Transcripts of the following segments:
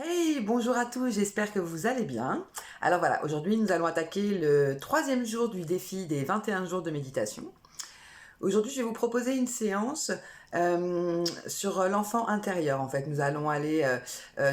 Hey, bonjour à tous, j'espère que vous allez bien. Alors voilà, aujourd'hui nous allons attaquer le troisième jour du défi des 21 jours de méditation. Aujourd'hui, je vais vous proposer une séance sur l'enfant intérieur. En fait, nous allons aller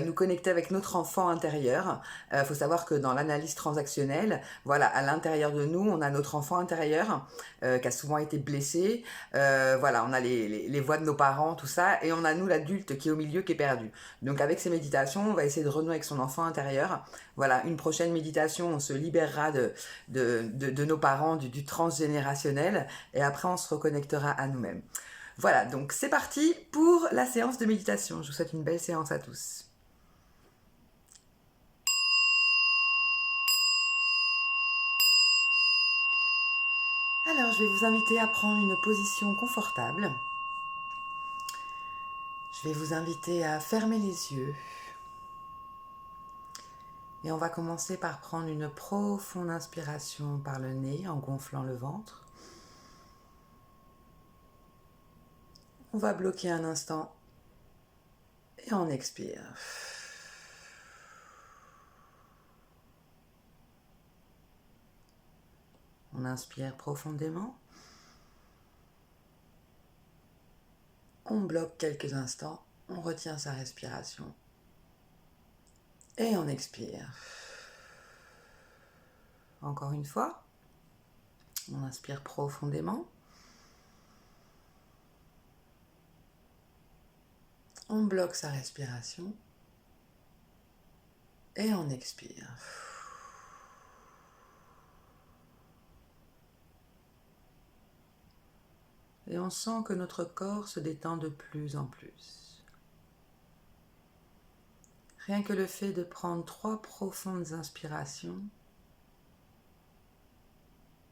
nous connecter avec notre enfant intérieur. Il faut savoir que dans l'analyse transactionnelle, voilà, à l'intérieur de nous, on a notre enfant intérieur qui a souvent été blessé. Voilà, on a les voix de nos parents, tout ça, et on a nous l'adulte qui est au milieu, qui est perdu. Donc, avec ces méditations, on va essayer de renouer avec son enfant intérieur. Voilà, une prochaine méditation, on se libérera de nos parents, du transgénérationnel, et après, on se reconnectera à nous-mêmes. Voilà, donc c'est parti pour la séance de méditation. Je vous souhaite une belle séance à tous. Alors, je vais vous inviter à prendre une position confortable. Je vais vous inviter à fermer les yeux. Et on va commencer par prendre une profonde inspiration par le nez en gonflant le ventre. On va bloquer un instant et on expire. On inspire profondément. On bloque quelques instants. On retient sa respiration. Et on expire. Encore une fois. On inspire profondément. On bloque sa respiration. Et on expire. Et on sent que notre corps se détend de plus en plus. Rien que le fait de prendre 3 profondes inspirations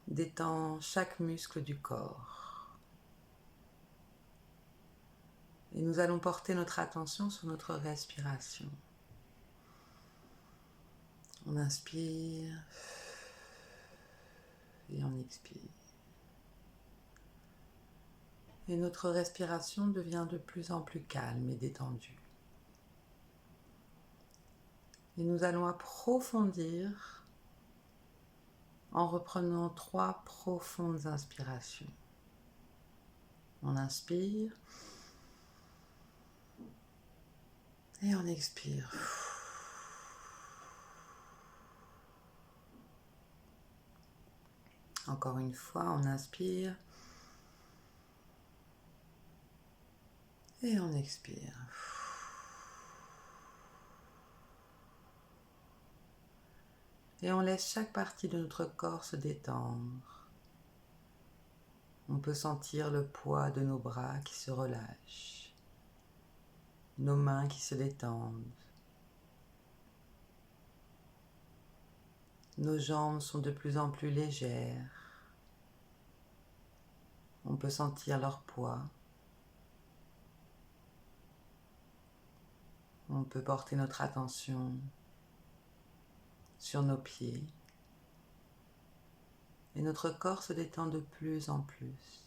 détend chaque muscle du corps. Et nous allons porter notre attention sur notre respiration. On inspire et on expire. Et notre respiration devient de plus en plus calme et détendue. Et nous allons approfondir en reprenant 3 profondes inspirations. On inspire et on expire. Encore une fois, on inspire et on expire. Et on laisse chaque partie de notre corps se détendre. On peut sentir le poids de nos bras qui se relâchent, nos mains qui se détendent. Nos jambes sont de plus en plus légères. On peut sentir leur poids. On peut porter notre attention sur nos pieds. Et notre corps se détend de plus en plus.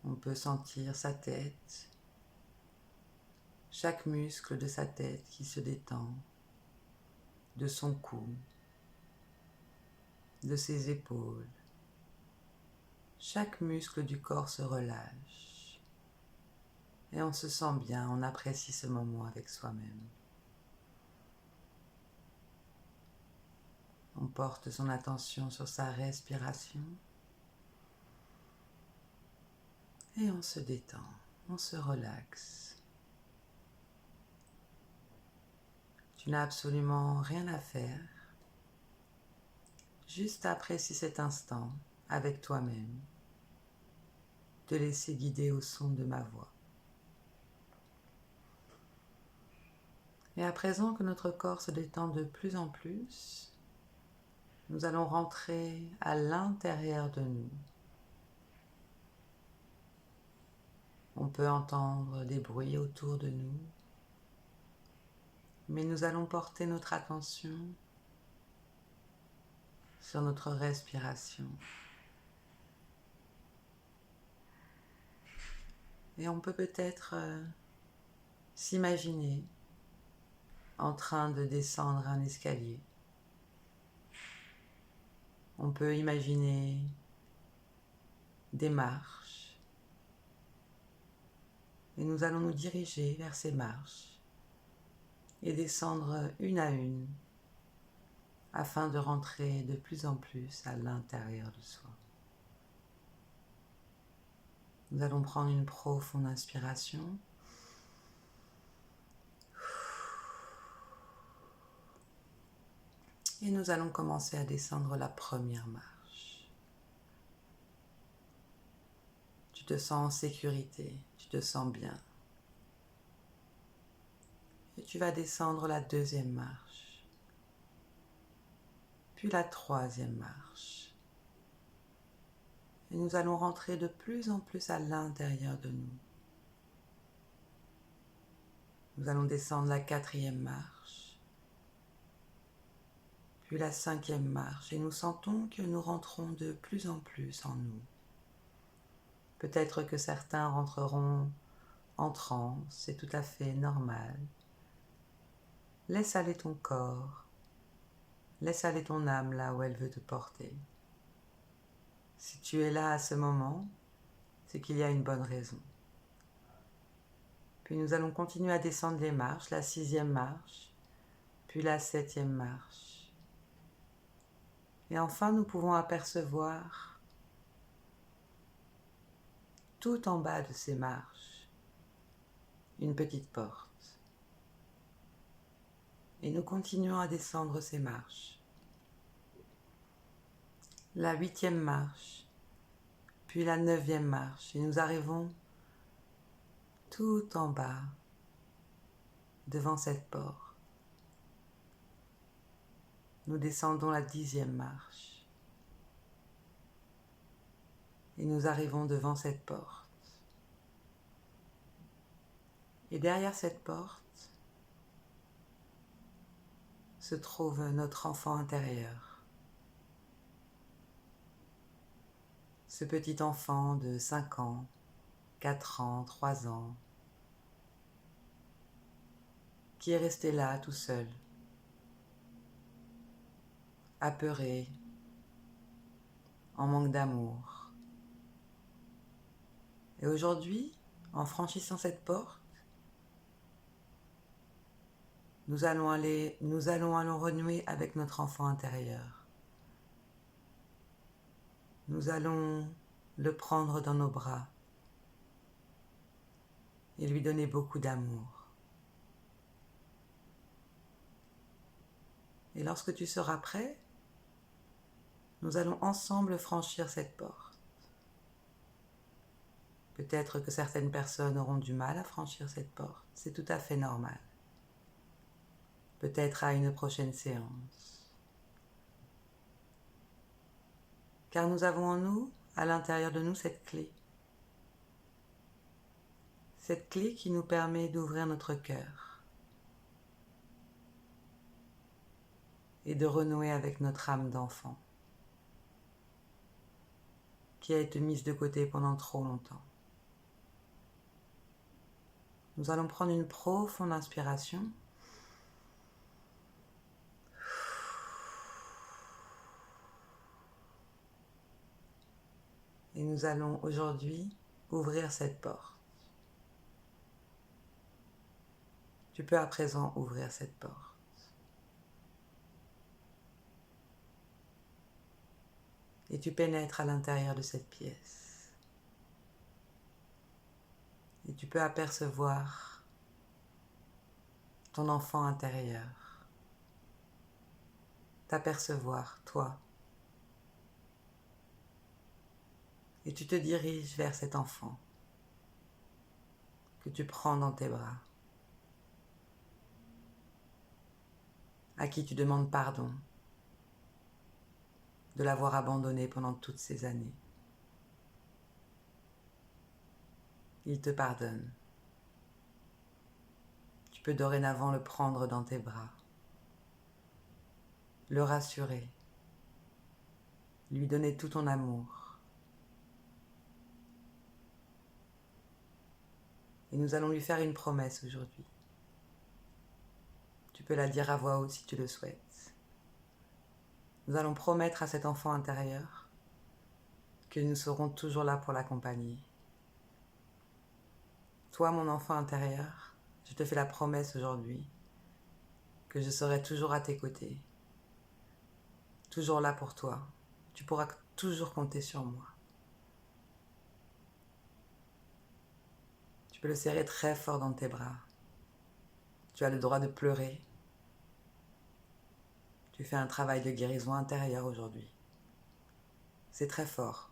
On peut sentir sa tête, chaque muscle de sa tête qui se détend, de son cou, de ses épaules. Chaque muscle du corps se relâche. Et on se sent bien, on apprécie ce moment avec soi-même. On porte son attention sur sa respiration. Et on se détend, on se relaxe. Tu n'as absolument rien à faire. Juste apprécie cet instant avec toi-même. Te laisser guider au son de ma voix. Et à présent que notre corps se détend de plus en plus, nous allons rentrer à l'intérieur de nous. On peut entendre des bruits autour de nous, mais nous allons porter notre attention sur notre respiration. Et on peut peut-être s'imaginer en train de descendre un escalier. On peut imaginer des marches et nous allons nous diriger vers ces marches et descendre une à une afin de rentrer de plus en plus à l'intérieur de soi. Nous allons prendre une profonde inspiration. Et nous allons commencer à descendre la première marche. Tu te sens en sécurité, tu te sens bien. Et tu vas descendre la deuxième marche, puis la troisième marche. Et nous allons rentrer de plus en plus à l'intérieur de nous. Nous allons descendre la quatrième marche, puis la cinquième marche, et nous sentons que nous rentrons de plus en plus en nous. Peut-être que certains rentreront en transe, c'est tout à fait normal. Laisse aller ton corps, laisse aller ton âme là où elle veut te porter. Si tu es là à ce moment, c'est qu'il y a une bonne raison. Puis nous allons continuer à descendre les marches, la sixième marche, puis la septième marche. Et enfin, nous pouvons apercevoir tout en bas de ces marches une petite porte. Et nous continuons à descendre ces marches. La huitième marche, puis la neuvième marche, et nous arrivons tout en bas devant cette porte. Nous descendons la dixième marche et nous arrivons devant cette porte. Et derrière cette porte se trouve notre enfant intérieur. Ce petit enfant de 5 ans, 4 ans, 3 ans, qui est resté là tout seul, apeuré, en manque d'amour. Et aujourd'hui, en franchissant cette porte, nous allons renouer avec notre enfant intérieur. Nous allons le prendre dans nos bras et lui donner beaucoup d'amour. Et lorsque tu seras prêt, nous allons ensemble franchir cette porte. Peut-être que certaines personnes auront du mal à franchir cette porte, c'est tout à fait normal. Peut-être à une prochaine séance. Car nous avons en nous, à l'intérieur de nous, cette clé. Cette clé qui nous permet d'ouvrir notre cœur et de renouer avec notre âme d'enfant qui a été mise de côté pendant trop longtemps. Nous allons prendre une profonde inspiration. Et nous allons aujourd'hui ouvrir cette porte. Tu peux à présent ouvrir cette porte. Et tu pénètres à l'intérieur de cette pièce. Et tu peux apercevoir ton enfant intérieur. T'apercevoir, toi. Et tu te diriges vers cet enfant que tu prends dans tes bras, à qui tu demandes pardon de l'avoir abandonné pendant toutes ces années. Il te pardonne. Tu peux dorénavant le prendre dans tes bras, le rassurer, lui donner tout ton amour. Et nous allons lui faire une promesse aujourd'hui. Tu peux la dire à voix haute si tu le souhaites. Nous allons promettre à cet enfant intérieur que nous serons toujours là pour l'accompagner. Toi, mon enfant intérieur, je te fais la promesse aujourd'hui que je serai toujours à tes côtés, toujours là pour toi. Tu pourras toujours compter sur moi. Tu peux le serrer très fort dans tes bras. Tu as le droit de pleurer. Tu fais un travail de guérison intérieure aujourd'hui. C'est très fort.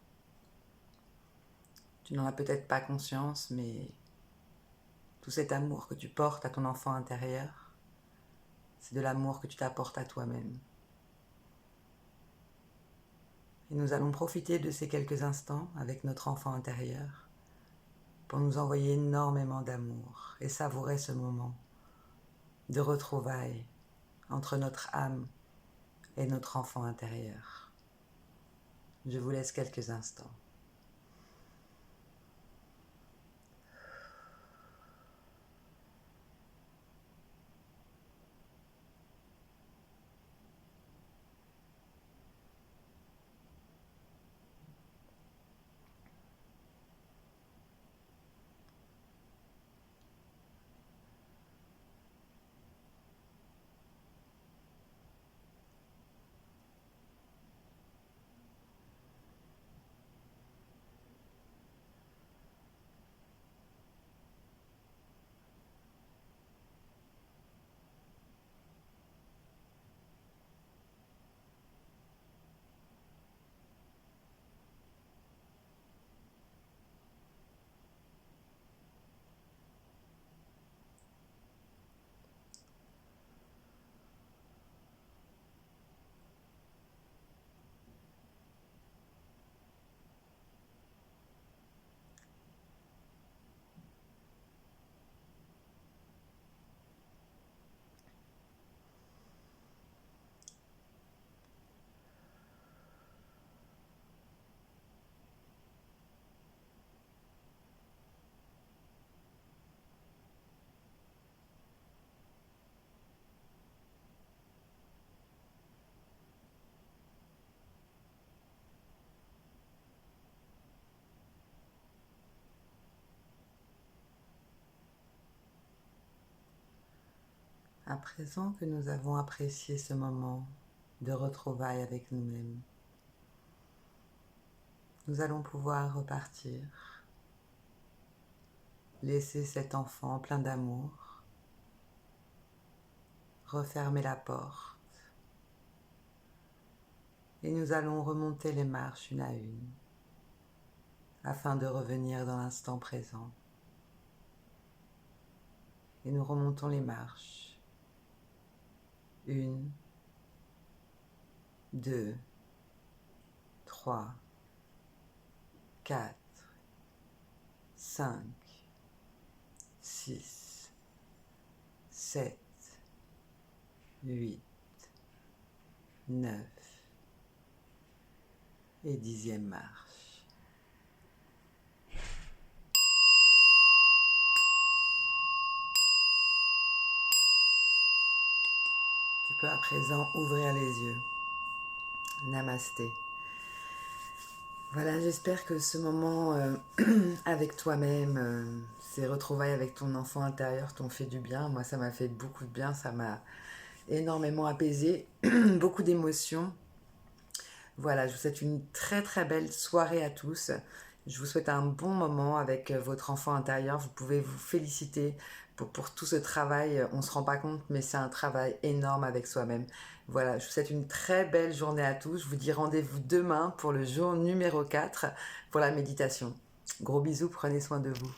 Tu n'en as peut-être pas conscience, mais tout cet amour que tu portes à ton enfant intérieur, c'est de l'amour que tu t'apportes à toi-même. Et nous allons profiter de ces quelques instants avec notre enfant intérieur pour nous envoyer énormément d'amour et savourer ce moment de retrouvailles entre notre âme et notre enfant intérieur. Je vous laisse quelques instants. À présent que nous avons apprécié ce moment de retrouvailles avec nous-mêmes, nous allons pouvoir repartir, laisser cet enfant plein d'amour, refermer la porte et nous allons remonter les marches une à une afin de revenir dans l'instant présent. Et nous remontons les marches. 1, 2, 3, 4, 5, 6, 7, 8, 9 et 10e marche. Tu peux à présent ouvrir les yeux. Namasté. Voilà, j'espère que ce moment avec toi-même, ces retrouvailles avec ton enfant intérieur t'ont fait du bien. Moi, ça m'a fait beaucoup de bien, ça m'a énormément apaisé, beaucoup d'émotions. Voilà, je vous souhaite une très très belle soirée à tous. Je vous souhaite un bon moment avec votre enfant intérieur. Vous pouvez vous féliciter pour tout ce travail. On ne se rend pas compte, mais c'est un travail énorme avec soi-même. Voilà, je vous souhaite une très belle journée à tous. Je vous dis rendez-vous demain pour le jour numéro 4 pour la méditation. Gros bisous, prenez soin de vous.